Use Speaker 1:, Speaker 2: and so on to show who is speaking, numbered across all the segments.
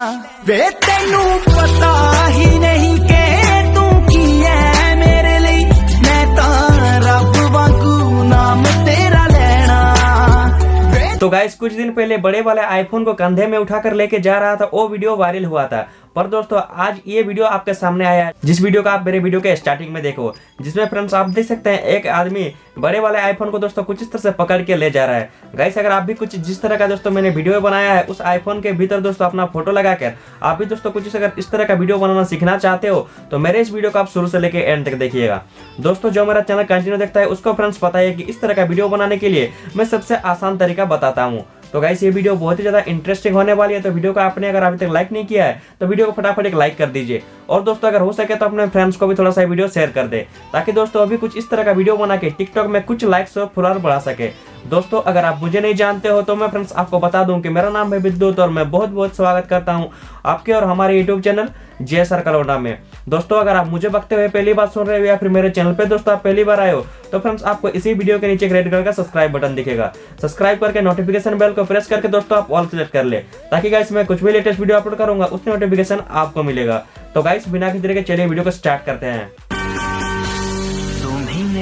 Speaker 1: वे तेनू पता ही नहीं के तू की है मेरे लिए, मैं तां रब वांगू नाम तेरा लेना।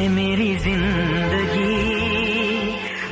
Speaker 1: मेरी जिंदगी।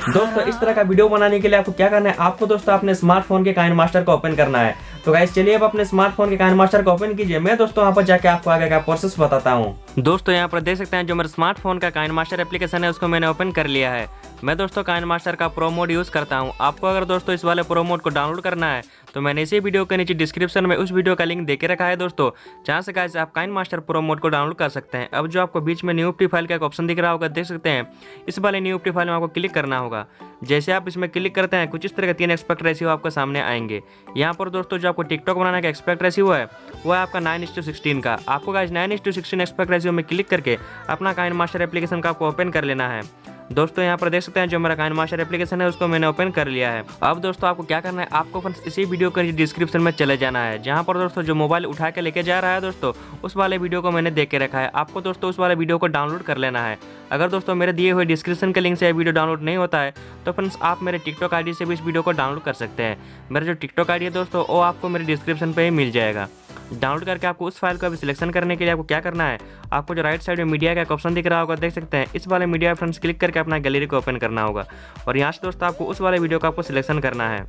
Speaker 2: दोस्तों इस तरह का वीडियो बनाने के लिए आपको क्या करना है, आपको दोस्तों अपने स्मार्टफोन के काइनमास्टर को ओपन करना है। तो गाइस चलिए अब अपने स्मार्टफोन के काइनमास्टर को ओपन कीजिए। मैं दोस्तों वहां पर जाके आपको आगे का प्रोसेस बताता हूं। दोस्तों यहाँ पर देख सकते हैं जो मेरा स्मार्टफोन का काइनमास्टर एप्लीकेशन है उसको मैंने ओपन कर लिया है। मैं दोस्तों काइनमास्टर का प्रो मोड यूज करता हूँ। आपको अगर दोस्तों इस वाले प्रो मोड को डाउनलोड करना है तो मैंने इसी वीडियो के नीचे डिस्क्रिप्शन में उस वीडियो का लिंक देके रखा है दोस्तों, जहाँ से गाइस आप काइनमास्टर प्रो मोड को डाउनलोड कर सकते हैं। अब जो आपको बीच में न्यू प्रोफाइल का एक ऑप्शन दिख रहा होगा, देख सकते हैं इस वाले न्यू प्रोफाइल में आपको क्लिक करना होगा। जैसे आप इसमें क्लिक करते हैं कुछ इस तरह के 3 एस्पेक्ट रेशियो आपको सामने आएंगे। यहाँ पर दोस्तों जो आपको टिकटॉक बनाने का एस्पेक्ट रेशियो है वो है आपका 9:16 का। आपको गाइस 9:16 एस्पेक्ट रेशियो में क्लिक करके अपना काइनमास्टर एप्लीकेशन का आपको ओपन कर लेना है। दोस्तों यहाँ पर देख सकते हैं जो मेरा काइनमास्टर एप्लीकेशन है उसको मैंने ओपन कर लिया है। अब दोस्तों आपको क्या करना है, आपको फ्रेंड्स इसी वीडियो के डिस्क्रिप्शन में चले जाना है, जहाँ पर दोस्तों जो मोबाइल उठा के लेके जा रहा है दोस्तों उस वाले वीडियो को मैंने देख के रखा है। आपको दोस्तों उस वाले वीडियो को डाउनलोड कर लेना है। अगर दोस्तों मेरे दिए हुए डिस्क्रिप्शन के लिंक से वीडियो डाउनलोड नहीं होता है तो फ्रेंड्स आप मेरे टिकटॉक आईडी से भी इस वीडियो को डाउनलोड कर सकते हैं। मेरा जो टिकटॉक आईडी है दोस्तों वो आपको मेरे डिस्क्रिप्शन पे ही मिल जाएगा। डाउनलोड करके आपको उस फाइल को अभी सिलेक्शन करने के लिए आपको क्या करना है, आपको जो राइट साइड में मीडिया का एक ऑप्शन दिख रहा होगा, देख सकते हैं इस वाले मीडिया फ्रेंड्स क्लिक करके अपना गैलरी को ओपन करना होगा और यहाँ से दोस्तों आपको उस वाले वीडियो का आपको सिलेक्शन करना है।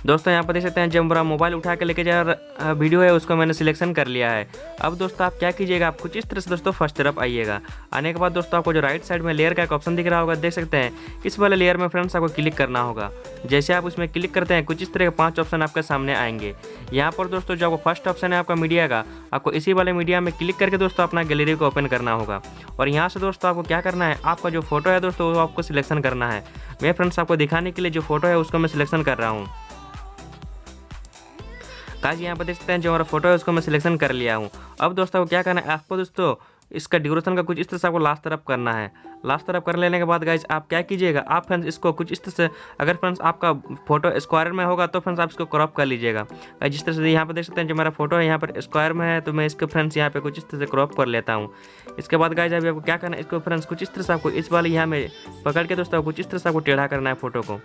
Speaker 2: दोस्तों यहाँ पर देख सकते हैं जब मेरा मोबाइल उठा के लेके जा वीडियो है उसको मैंने सिलेक्शन कर लिया है। अब दोस्तों आप क्या कीजिएगा, आप कुछ इस तरह से दोस्तों फर्स्ट तरफ आइएगा। आने के बाद दोस्तों आपको जो राइट साइड में लेयर का एक ऑप्शन दिख रहा होगा, देख सकते हैं इस वाले लेयर में फ्रेंड्स आपको क्लिक करना होगा। जैसे आप उसमें क्लिक करते हैं कुछ इस तरह के 5 ऑप्शन आपके सामने आएंगे। यहाँ पर दोस्तों जो आपको फर्स्ट ऑप्शन है आपका मीडिया का, आपको इसी वाले मीडिया में क्लिक करके दोस्तों अपना गैलरी को ओपन करना होगा और यहाँ से दोस्तों आपको क्या करना है, आपका जो फोटो है दोस्तों वो आपको सिलेक्शन करना है। मैं फ्रेंड्स आपको दिखाने के लिए जो फोटो है उसको मैं सिलेक्शन कर रहा हूँ। गाइस यहाँ पर देख सकते हैं जो हमारा फोटो है उसको मैं सिलेक्शन कर लिया हूँ। अब दोस्तों को क्या करना है, आपको दोस्तों इसका ड्यूरेशन का कुछ इस तरह से आपको लास्ट तरफ करना है। लास्ट तरफ कर लेने के बाद गाइस आप क्या कीजिएगा, आप फ्रेंड्स इसको कुछ इस तरह से, अगर फ्रेंड्स आपका फोटो स्क्वायर में होगा तो फ्रेंड्स आप इसको क्रॉप कर लीजिएगा। जिस तरह से यहाँ पर देख सकते हैं जो मेरा फोटो है यहाँ पर स्क्वायर में है तो मैं इसको फ्रेंड्स यहाँ पे कुछ इस तरह से क्रॉप कर लेता हूँ। इसके बाद गाइस अभी आपको क्या करना है, इसको फ्रेंड्स कुछ इस तरह से आपको इस वाले यहाँ में पकड़ के दोस्तों कुछ इस तरह से आपको टेढ़ा करना है। फोटो को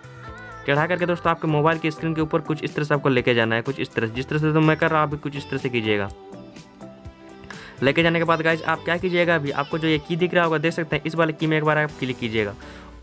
Speaker 2: टेढ़ा करके दोस्तों आपके मोबाइल की स्क्रीन के ऊपर कुछ इस तरह से आपको लेके जाना है, कुछ इस तरह से, जिस तरह से तो मैं कर रहा हूँ आप भी कुछ इस तरह से कीजिएगा। लेके जाने के बाद गाइस आप क्या कीजिएगा, अभी आपको जो ये की दिख रहा होगा देख सकते हैं इस वाले की में एक बार आप क्लिक कीजिएगा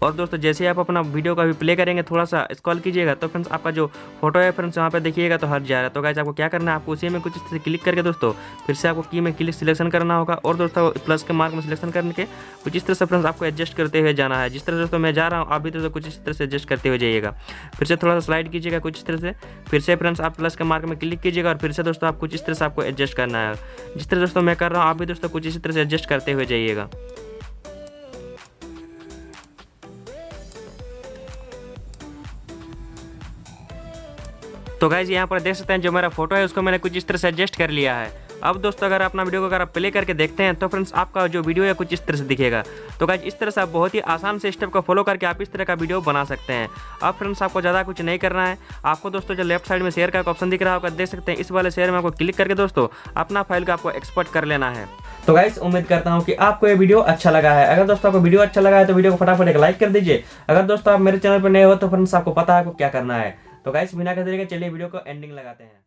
Speaker 2: और दोस्तों जैसे आप अपना वीडियो का भी प्ले करेंगे थोड़ा सा स्क्रॉल कीजिएगा तो फ्रेंड्स आपका जो फोटो है फ्रेंड्स वहाँ पे देखिएगा तो हट जाएगा। तो गाइस आपको क्या करना है, आपको उसी में कुछ इस तरह से क्लिक करके दोस्तों फिर से आपको की में क्लिक सिलेक्शन करना होगा और दोस्तों प्लस के मार्क में सिलेक्शन करके कुछ इस तरह से फ्रेंड्स आपको एडजस्ट करते हुए जाना है। जिस तरह से दोस्तों मैं जा रहा हूँ आप भी दोस्तों कुछ इस तरह से एडजस्ट करते हुए जाइएगा। फिर से थोड़ा सा स्लाइड कीजिएगा कुछ इस तरह से, फिर से फ्रेंड्स आप प्लस के मार्क में क्लिक कीजिएगा और फिर से दोस्तों आप कुछ इस तरह से आपको एडजस्ट करना है। जिस तरह दोस्तों मैं कर रहा हूँ आप भी दोस्तों कुछ इसी तरह से एडजस्ट करते हुए जाइएगा। तो गाइस यहाँ पर देख सकते हैं जो मेरा फोटो है उसको मैंने कुछ इस तरह से एडजस्ट कर लिया है। अब दोस्तों अगर अपना वीडियो को अगर आप प्ले करके देखते हैं तो फ्रेंड्स आपका जो वीडियो है कुछ इस तरह से दिखेगा। तो गाइस इस तरह से आप बहुत ही आसान से स्टेप को फॉलो करके आप इस तरह का वीडियो बना सकते हैं। अब फ्रेंड्स आपको ज़्यादा कुछ नहीं करना है, आपको दोस्तों जो लेफ्ट साइड में शेयर का ऑप्शन दिख रहा होगा, देख सकते हैं इस वाले शेयर में आपको क्लिक करके दोस्तों अपना फाइल का आपको एक्सपोर्ट कर लेना है। तो गाइस उम्मीद करता हूँ कि आपको ये वीडियो अच्छा लगा है। अगर दोस्तों आपको वीडियो अच्छा लगा है तो वीडियो को फटाफट एक लाइक कर दीजिए। अगर दोस्तों आप मेरे चैनल पर नए हो तो फ्रेंड्स आपको पता है आपको क्या करना है, तो गाइस बिना कहते चलिए वीडियो को एंडिंग लगाते हैं।